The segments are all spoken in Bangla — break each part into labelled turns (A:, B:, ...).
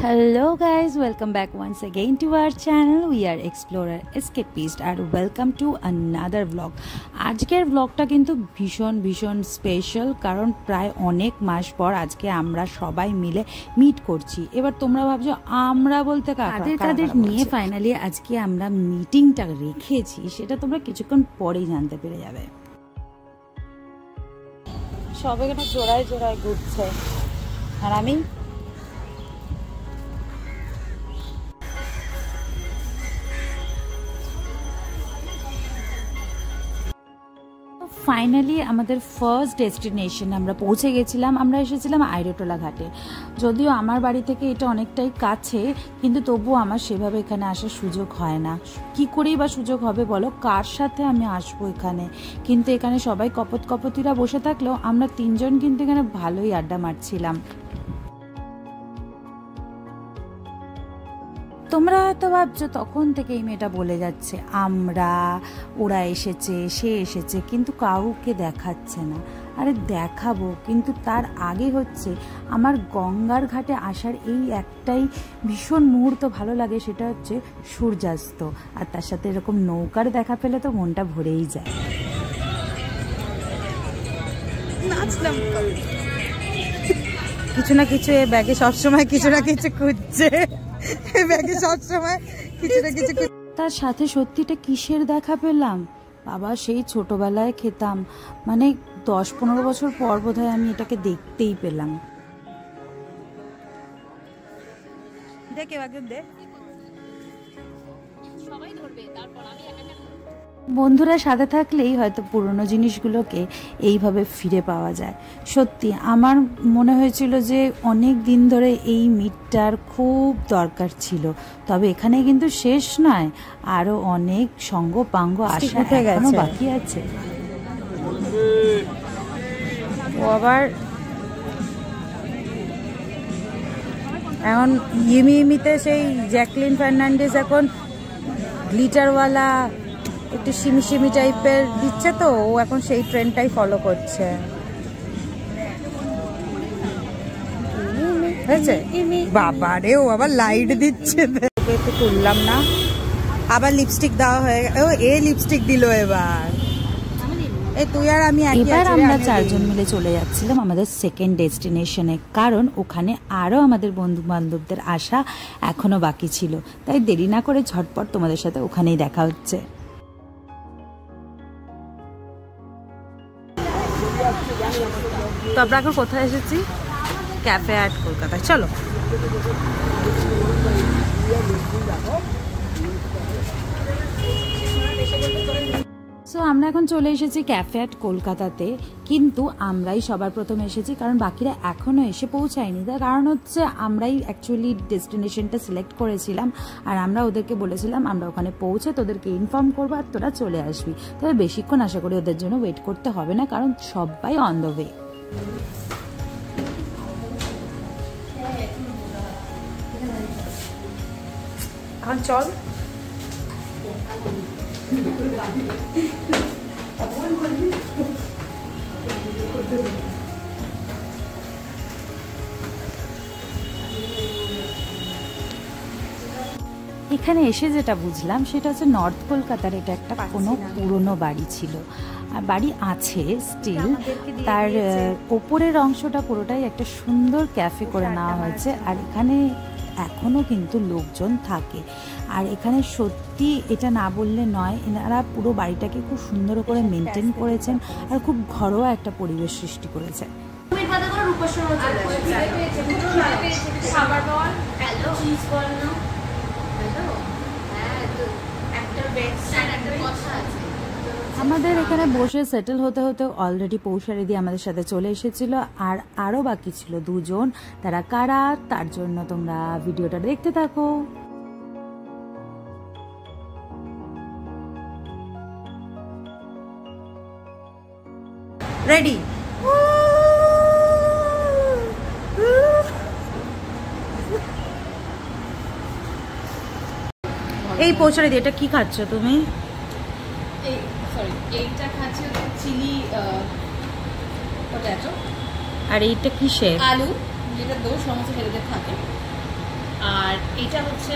A: Hello guys, welcome back once again to our channel. We are Explorer Escapist and welcome to another vlog. আজকের ব্লগটা কিন্তু ভীষণ স্পেশাল, কারণ প্রায় অনেক মাস পর আজকে আমরা সবাই মিলে মিট করছি। এবার তোমরা ভাবছো আমরা বলতে কাদের নিয়ে ফাইনালি আজকে আমরা মিটিংটা রেখেছি, সেটা তোমরা কিছুক্ষণ পরেই জানতে পেরে যাবে। সব এখানে জোড়ায় ঘুরছে আর আমি ফাইনালি আমাদের ফার্স্ট ডেস্টিনেশন আমরা পৌঁছে গেছিলাম। আমরা এসেছিলাম আইরোটোলা ঘাটে। যদিও আমার বাড়ি থেকে এটা অনেকটাই কাছে, কিন্তু তবুও আমার সেভাবে এখানে আসার সুযোগ হয় না। কি করেই বা সুযোগ হবে বলো, কার সাথে আমি আসবো এখানে? কিন্তু এখানে সবাই কপতিরা বসে থাকলেও আমরা তিনজন কিন্তু এখানে ভালোই আড্ডা মারছিলাম। তোমরা হয়তো ভাবছো তখন থেকে এই মেয়েটা বলে যাচ্ছে আমরা, ওরা এসেছে, সে এসেছে, কিন্তু কাউকে দেখাচ্ছে না। আরে দেখাবো, কিন্তু তার আগে হচ্ছে আমার গঙ্গার ঘাটে আসার এই একটাই ভীষণ মুহূর্ত ভালো লাগে, সেটা হচ্ছে সূর্যাস্ত। আর তার সাথে এরকম নৌকার দেখা পেলে তো মনটা ভরেই যায়। কিছু না কিছু এ ব্যাগে সবসময় কিছু না কিছু খুঁজছে, ব্যাগে সবসময় কিছু না কিছু। তার সাথে সত্যিটা কিসের দেখা পেলাম বাবা, সেই ছোটবেলায় খেতাম, মানে 10-15 বছর পর বোধহয় আমি এটাকে দেখতেই পেলাম। দেখে সবাই ধরবে, তারপর আমি বন্ধুরা সাথে থাকলেই হয়তো পুরনো জিনিসগুলোকে এইভাবে ফিরে পাওয়া যায়। সত্যি আমার মনে হয়েছিল যে অনেক দিন ধরে এই মিটটার খুব দরকার ছিল। তবে এখানে কিন্তু শেষ নয়, আরো অনেক সঙ্গ পাঙ্গ আসা এখনো বাকি আছে। ও আবার এখন ইমিতে সেই জ্যাকলিন ফার্নান্ডেজ এখন গ্লিটারওয়ালা একটু সিমি টাইপের দিচ্ছে, তো ও এখন সেই ট্রেন্ডটাই ফলো করছে। বাবা রে, ও আবার লাইট দিচ্ছে, তুললাম না। আবার লিপস্টিক দেওয়া হয়ে গেল, এ লিপস্টিক দিল এবার। তুই আর আমি এবার আমরা চারজন মিলে চলে যাচ্ছিলাম আমাদের সেকেন্ড ডেস্টিনেশনে, কারণ ওখানে আরো আমাদের বন্ধু বান্ধবদের আসা এখনো বাকি ছিল। তাই দেরি না করে ঝটপট তোমাদের সাথে ওখানেই দেখা হচ্ছে। তো আমরা এখন কোথায় এসেছি? ক্যাফে অ্যাট কলকাতায়। চলো। সো আমরা এখন চলে এসেছি ক্যাফে অ্যাট কলকাতাতে, কিন্তু আমরাই সবার প্রথম এসেছি, কারণ বাকিরা এখনও এসে পৌঁছায়নি। তার কারণ হচ্ছে আমরাই অ্যাকচুয়ালি ডেস্টিনেশনটা সিলেক্ট করেছিলাম, আর আমরা ওদেরকে বলেছিলাম আমরা ওখানে পৌঁছে তোদেরকে ইনফর্ম করবো আর তোরা চলে আসবি। তবে বেশিক্ষণ আশা করি ওদের জন্য ওয়েট করতে হবে না, কারণ সবাই অন দ্য ওয়ে। এখন চল। এখানে এসে যেটা বুঝলাম সেটা হচ্ছে নর্থ কলকাতার এটা একটা কোনো পুরনো বাড়ি ছিল, আর বাড়ি আছে স্টিল। তার ওপরের অংশটা পুরোটাই একটা সুন্দর ক্যাফে করে নেওয়া হয়েছে, আর এখানে এখনো কিন্তু লোকজন থাকে। আর এখানে সত্যি এটা না বললে নয়, এনারা পুরো বাড়িটাকে খুব সুন্দর করে মেনটেন করেছেন আর খুব ঘরোয়া একটা পরিবেশ সৃষ্টি করেছে। আমাদের এখানে বসে সেটেল হতে হতে অলরেডি পৌষারি দিয়ে আমাদের সাথে চলে এসেছিল, আর আরো বাকি ছিল দুজন। তারা কারা, তার জন্য তোমরা ভিডিওটা দেখতে থাকো। রেডি? এই পৌঁছারি দিয়ে এটা কি খাচ্ছ তুমি?
B: এইটা খাচ্ছি চিলি পটেটো,
A: আর এইটা কিসের?
B: আলু, যেটা দোষ সমস্ত ছেলেদের থাকে। আর এটা হচ্ছে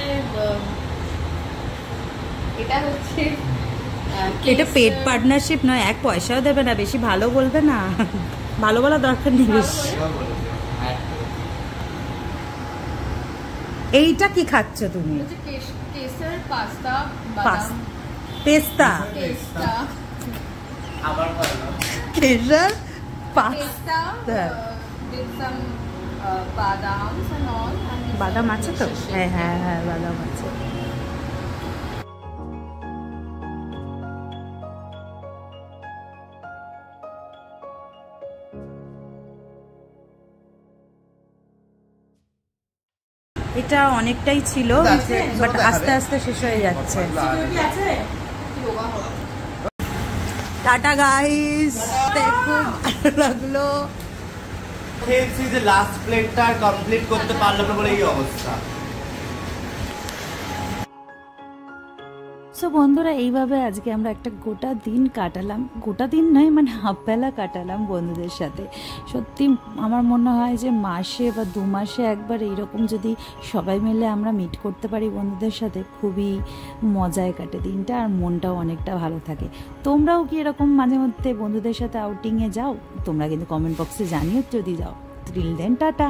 A: এটা পেড পার্টনারশিপ নয়, এক পয়সাও দেবে না, বেশি ভালো বলবে না, ভালো বলা দরকার নেই বেশি। এইটা কি খাচ্ছ তুমি?
B: কেসার পাস্তা
A: পেস্তা কেসার পাস্তা বাদাম আছে তো? হ্যাঁ হ্যাঁ হ্যাঁ বাদাম আছে। এটা অনেকটাই ছিল, বাট আস্তে আস্তে শেষ হয়ে যাচ্ছে। টাটা গাইস, দেখো ভালো লাগলো।
C: খেয়েছি যে লাস্ট প্লেটটা কমপ্লিট করতে পারলাম না বলে এই অবস্থা।
A: সো বন্ধুরা, এইভাবে আজকে আমরা একটা গোটা দিন কাটালাম, গোটা দিন নয় মানে হাফ বেলা কাটালাম বন্ধুদের সাথে। সত্যি আমার মনে হয় যে মাসে বা 2 মাসে একবার এইরকম যদি সবাই মিলে আমরা মিট করতে পারি বন্ধুদের সাথে, খুবই মজায় কাটে দিনটা, আর মনটাও অনেকটা ভালো থাকে। তোমরাও কি এরকম মাঝে মধ্যে বন্ধুদের সাথে আউটিংয়ে যাও? তোমরা কিন্তু কমেন্ট বক্সে জানিও যদি যাও। Till then tata.